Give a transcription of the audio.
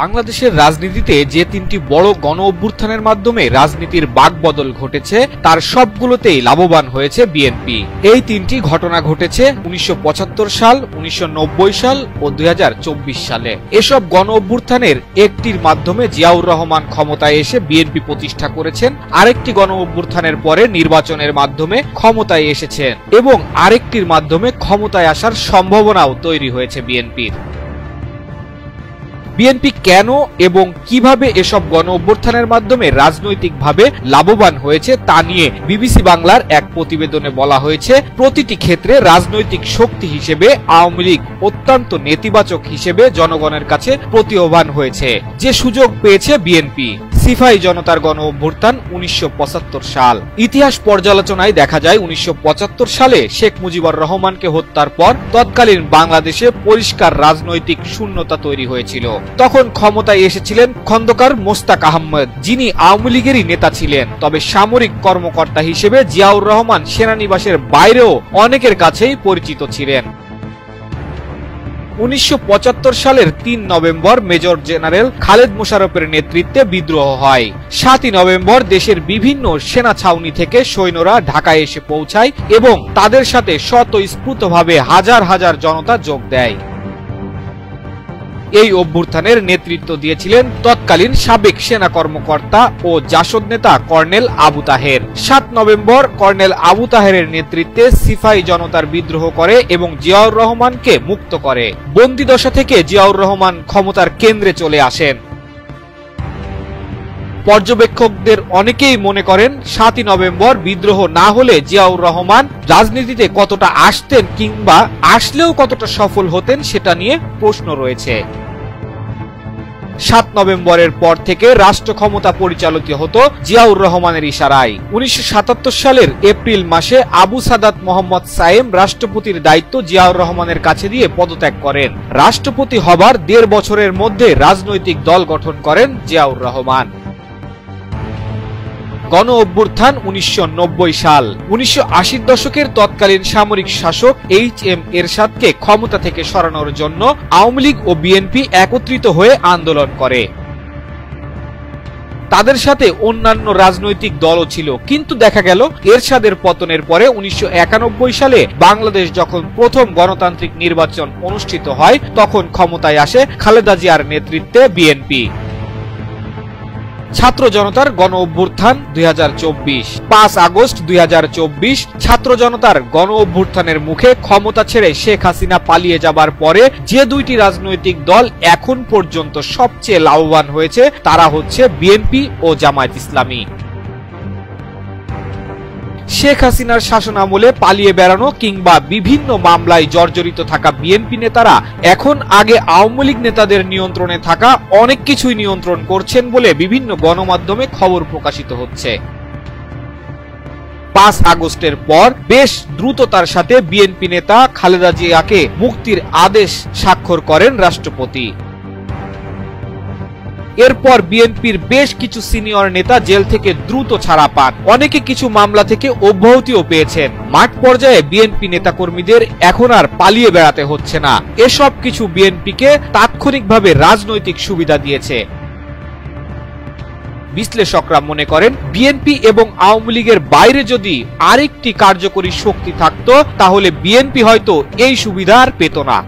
বাংলাদেশের রাজনীতিতে যে তিনটি বড় গণ অভ্যুত্থানের মাধ্যমে রাজনীতির বাকবদল ঘটেছে তার সবগুলোতেই লাভবান হয়েছে বিএনপি। এই তিনটি ঘটনা ঘটেছে ১৯৭৫ সাল, ১৯৯০ সাল ও ২০২৪ সালে। এসব গণ অভ্যুত্থানের একটির মাধ্যমে জিয়াউর রহমান ক্ষমতায় এসে বিএনপি প্রতিষ্ঠা করেছেন, আরেকটি গণ অভ্যুত্থানের পরে নির্বাচনের মাধ্যমে ক্ষমতায় এসেছেন এবং আরেকটির মাধ্যমে ক্ষমতায় আসার সম্ভাবনাও তৈরি হয়েছে বিএনপির। বিএনপি কেন এবং কিভাবে এসব গণ অভ্যুত্থানের মাধ্যমে রাজনৈতিকভাবে লাভবান হয়েছে তা নিয়ে বিবিসি বাংলার এক প্রতিবেদনে বলা হয়েছে, প্রতিটি ক্ষেত্রে রাজনৈতিক শক্তি হিসেবে আওয়ামী লীগ অত্যন্ত নেতিবাচক হিসেবে জনগণের কাছে প্রতীয়মান হয়েছে। যে সুযোগ পেয়েছে বিএনপি, সিপাহী জনতার গণ অভ্যুত্থান ১৯৭৫ সাল। ইতিহাস পর্যালোচনায় দেখা যায় ১৯৭৫ সালে শেখ মুজিবুর রহমানকে হত্যার পর তৎকালীন বাংলাদেশে পরিষ্কার রাজনৈতিক শূন্যতা তৈরি হয়েছিল। তখন ক্ষমতায় এসেছিলেন খন্দকার মোস্তাক আহমেদ, যিনি আওয়ামী লীগেরই নেতা ছিলেন। তবে সামরিক কর্মকর্তা হিসেবে জিয়াউর রহমান সেনানিবাসের বাইরেও অনেকের কাছেই পরিচিত ছিলেন। ১৯৭৫ সালের ৩ নভেম্বর মেজর জেনারেল খালেদ মোশাররফের নেতৃত্বে বিদ্রোহ হয়। ৭ই নভেম্বর দেশের বিভিন্ন সেনা ছাউনি থেকে সৈন্যরা ঢাকায় এসে পৌঁছায় এবং তাদের সাথে স্বতঃস্ফূর্তভাবে হাজার হাজার জনতা যোগ দেয়। এই অভ্যুত্থানের নেতৃত্ব দিয়েছিলেন তৎকালীন সাবেক সেনা কর্মকর্তা ও জাসদ নেতা কর্নেল আবু তাহের। ৭ নভেম্বর কর্নেল আবু তাহেরের নেতৃত্বে সিপাহী জনতার বিদ্রোহ করে এবং জিয়াউর রহমানকে মুক্ত করে। বন্দিদশা থেকে জিয়াউর রহমান ক্ষমতার কেন্দ্রে চলে আসেন। পর্যবেক্ষকদের অনেকেই মনে করেন ৭ই নভেম্বর বিদ্রোহ না হলে জিয়াউর রহমান রাজনীতিতে কতটা আসতেন কিংবা আসলেও কতটা সফল হতেন সেটা নিয়ে প্রশ্ন রয়েছে। ৭ নভেম্বরের পর থেকে রাষ্ট্র ক্ষমতা পরিচালিত হতো জিয়াউর রহমানের ইশারায়। ১৯৭৭ সালের এপ্রিল মাসে আবু সাদাত মোহাম্মদ সায়েম রাষ্ট্রপতির দায়িত্ব জিয়াউর রহমানের কাছে দিয়ে পদত্যাগ করেন। রাষ্ট্রপতি হবার ১.৫ বছরের মধ্যে রাজনৈতিক দল গঠন করেন জিয়াউর রহমান। গণ অভ্যুত্থান ১৯৯০ সাল। ১৯৮০ দশকের তৎকালীন সামরিক শাসক এইচ.এম. এরশাদকে ক্ষমতা থেকে সরানোর জন্য আওয়ামী লীগ ও বিএনপি একত্রিত হয়ে আন্দোলন করে। তাদের সাথে অন্যান্য রাজনৈতিক দলও ছিল, কিন্তু দেখা গেল এরশাদের পতনের পরে ১৯৯১ সালে বাংলাদেশ যখন প্রথম গণতান্ত্রিক নির্বাচন অনুষ্ঠিত হয় তখন ক্ষমতায় আসে খালেদা জিয়ার নেতৃত্বে বিএনপি। ছাত্র জনতার গণ অভ্যুত্থান ২০২৪। ৫ আগস্ট ২০২৪ ছাত্র জনতার গণ অভ্যুত্থানের মুখে ক্ষমতা ছেড়ে শেখ হাসিনা পালিয়ে যাবার পরে যে দুইটি রাজনৈতিক দল এখন পর্যন্ত সবচেয়ে লাভবান হয়েছে তারা হচ্ছে বিএনপি ও জামায়াত ইসলামী। শেখ হাসিনার শাসনামলে পালিয়ে বেড়ানো কিংবা বিভিন্ন মামলায় জর্জরিত থাকা বিএনপি নেতারা এখন আগে আওয়ামী লীগ নেতাদের নিয়ন্ত্রণে থাকা অনেক কিছুই নিয়ন্ত্রণ করছেন বলে বিভিন্ন গণমাধ্যমে খবর প্রকাশিত হচ্ছে। ৫ আগস্টের পর বেশ দ্রুততার সাথে বিএনপি নেতা খালেদা জিয়াকে মুক্তির আদেশ স্বাক্ষর করেন রাষ্ট্রপতি। এরপর বিএনপির বেশ কিছু সিনিয়র নেতা জেল থেকে দ্রুত ছাড়া পান, অনেকে কিছু মামলা থেকে অব্যাহতিও পেয়েছেন। মাঠ পর্যায়ে বিএনপি নেতাকর্মীদের এখন আর পালিয়ে বেড়াতে হচ্ছে না। এসব কিছু বিএনপিকে তাৎক্ষণিকভাবে রাজনৈতিক সুবিধা দিয়েছে। বিশ্লেষকরা মনে করেন বিএনপি এবং আওয়ামী লীগের বাইরে যদি আরেকটি কার্যকরী শক্তি থাকতো তাহলে বিএনপি হয়তো এই সুবিধা আর পেত না।